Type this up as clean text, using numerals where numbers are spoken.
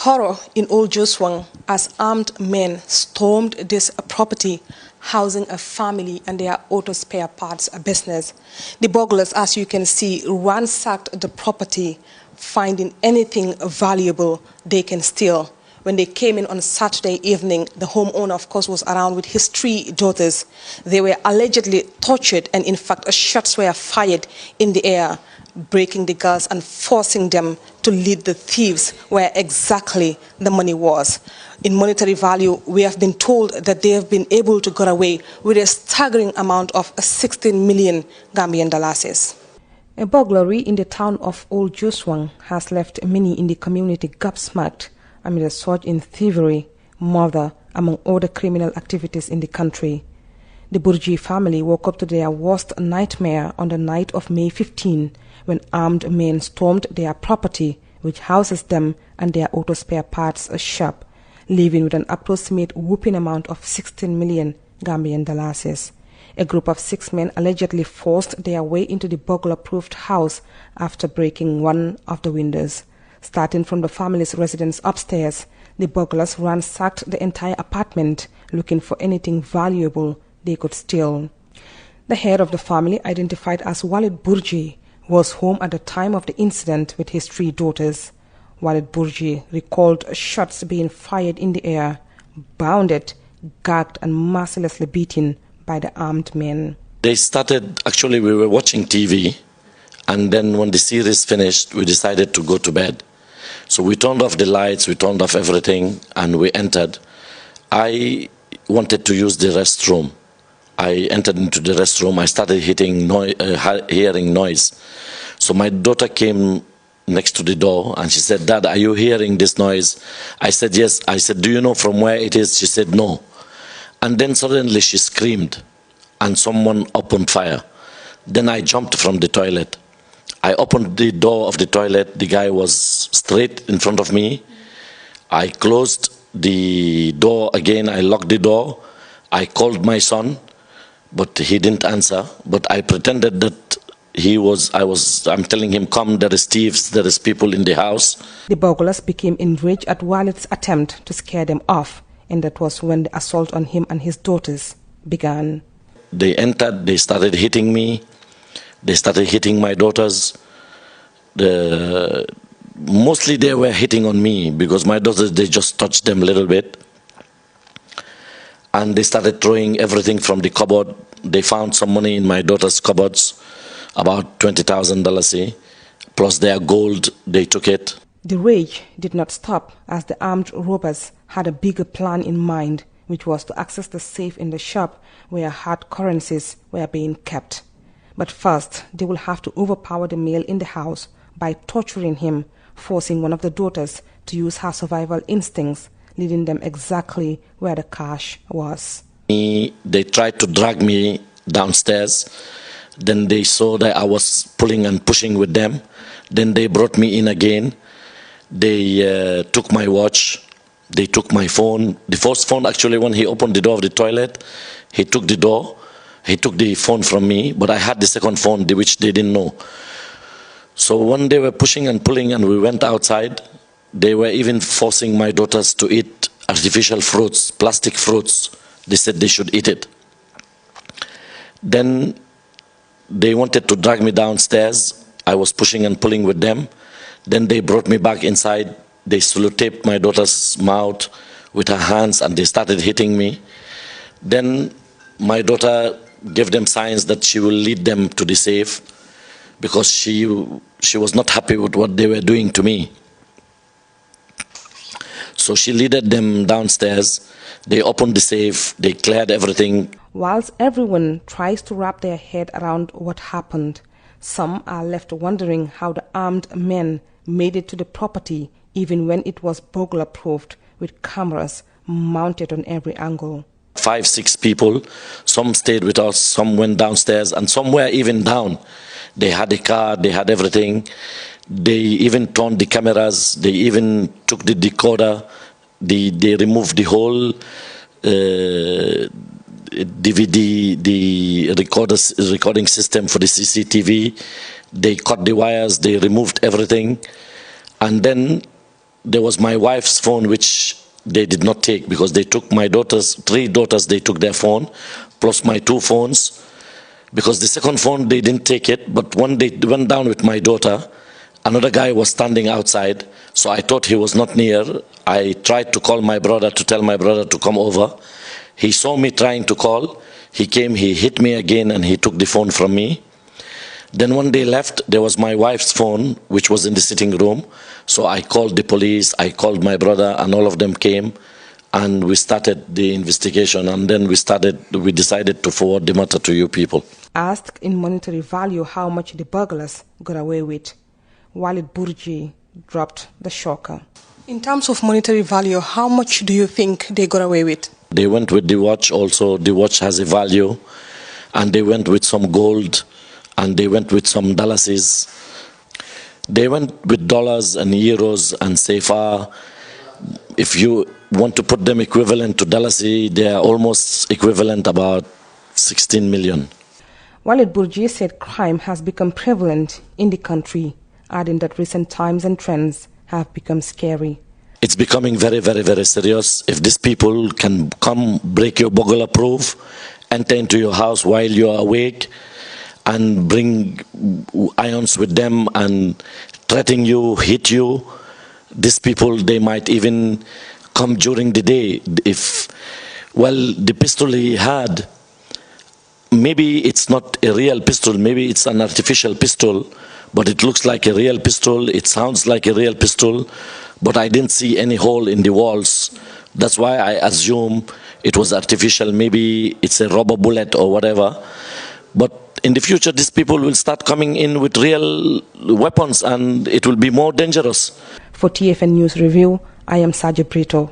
Horror in Old Joswang as armed men stormed this property housing a family and their auto spare parts business. The burglars, as you can see, ransacked the property, finding anything valuable they can steal. When they came in on Saturday evening, the homeowner, of course, was around with his 3 daughters. They were allegedly tortured, and in fact, shots were fired in the air, breaking the girls and forcing them to lead the thieves where exactly the money was. In monetary value, we have been told that they have been able to get away with a staggering amount of 16 million Gambian dollars. A burglary in the town of Old Joswang has left many in the community gobsmacked amid a surge in thievery, murder, among other criminal activities in the country. The Burji family woke up to their worst nightmare on the night of May 15, when armed men stormed their property, which houses them and their auto spare parts shop, leaving with an approximate whopping amount of 16 million Gambian dollars. A group of 6 men allegedly forced their way into the burglar-proofed house after breaking one of the windows. Starting from the family's residence upstairs, the burglars ransacked the entire apartment, looking for anything valuable they could steal. The head of the family, identified as Walid Burji, was home at the time of the incident with his 3 daughters. Walid Burji recalled shots being fired in the air, bounded, gagged and mercilessly beaten by the armed men. They started, actually we were watching TV, and then when the series finished, we decided to go to bed. So we turned off the lights, we turned off everything, and we entered. I wanted to use the restroom. I entered into the restroom, I started hearing noise. So my daughter came next to the door and she said, "Dad, are you hearing this noise?" I said, "Yes." I said, "Do you know from where it is?" She said, "No." And then suddenly she screamed and someone opened fire. Then I jumped from the toilet. I opened the door of the toilet. The guy was straight in front of me. I closed the door again. I locked the door. I called my son, but he didn't answer. But I pretended that I'm telling him, "Come, there is thieves, there is people in the house." The burglars became enraged at Walid's attempt to scare them off, and that was when the assault on him and his daughters began. They entered, they started hitting me. They started hitting my daughters. Mostly they were hitting on me because my daughters, they just touched them a little bit. And they started throwing everything from the cupboard. They found some money in my daughter's cupboards, about $20,000, plus their gold, they took it. The rage did not stop as the armed robbers had a bigger plan in mind, which was to access the safe in the shop where hard currencies were being kept. But first, they will have to overpower the male in the house by torturing him, forcing one of the daughters to use her survival instincts, leading them exactly where the cash was. They tried to drag me downstairs. Then they saw that I was pulling and pushing with them. Then they brought me in again. They took my watch. They took my phone. The first phone, actually, when he opened the door of the toilet, he took the door. He took the phone from me, but I had the second phone, which they didn't know. So when they were pushing and pulling and we went outside, they were even forcing my daughters to eat artificial fruits, plastic fruits. They said they should eat it. Then they wanted to drag me downstairs. I was pushing and pulling with them. Then they brought me back inside. They sellotapped my daughter's mouth with her hands and they started hitting me. Then my daughter gave them signs that she will lead them to the safe because she was not happy with what they were doing to me. So she led them downstairs. They opened the safe, they cleared everything. Whilst everyone tries to wrap their head around what happened, some are left wondering how the armed men made it to the property even when it was burglar-proofed with cameras mounted on every angle. 5, 6 people, some stayed with us, some went downstairs, and some were even down. They had a car, they had everything. They even turned the cameras, they even took the decoder, they removed the whole DVD, the recording system for the CCTV. They cut the wires, they removed everything. And then there was my wife's phone, which they did not take because they took my daughters, 3 daughters, they took their phone, plus my 2 phones. Because the second phone, they didn't take it, but when they went down with my daughter, another guy was standing outside, so I thought he was not near. I tried to call my brother to tell my brother to come over. He saw me trying to call. He came, he hit me again, and he took the phone from me. Then when they left, there was my wife's phone, which was in the sitting room. So I called the police, I called my brother, and all of them came. And we started the investigation, and then we decided to forward the matter to you people. Asked in monetary value how much the burglars got away with, Walid Burji dropped the shocker. In terms of monetary value, how much do you think they got away with? They went with the watch also. The watch has a value. And they went with some gold, and they went with some dollars. They went with dollars and euros and sefa. If you want to put them equivalent to dollars, they are almost equivalent about 16 million. Walid Burji said crime has become prevalent in the country, adding that recent times and trends have become scary. It's becoming very, very, very serious. If these people can come, break your burglar proof, enter into your house while you are awake, and bring irons with them and threaten you, hit you, these people, they might even come during the day. The pistol he had, maybe it's not a real pistol, maybe it's an artificial pistol, but it looks like a real pistol, it sounds like a real pistol, but I didn't see any hole in the walls. That's why I assume it was artificial, maybe it's a rubber bullet or whatever. But in the future, these people will start coming in with real weapons, and it will be more dangerous. For TFN News Review, I am Saja Brito.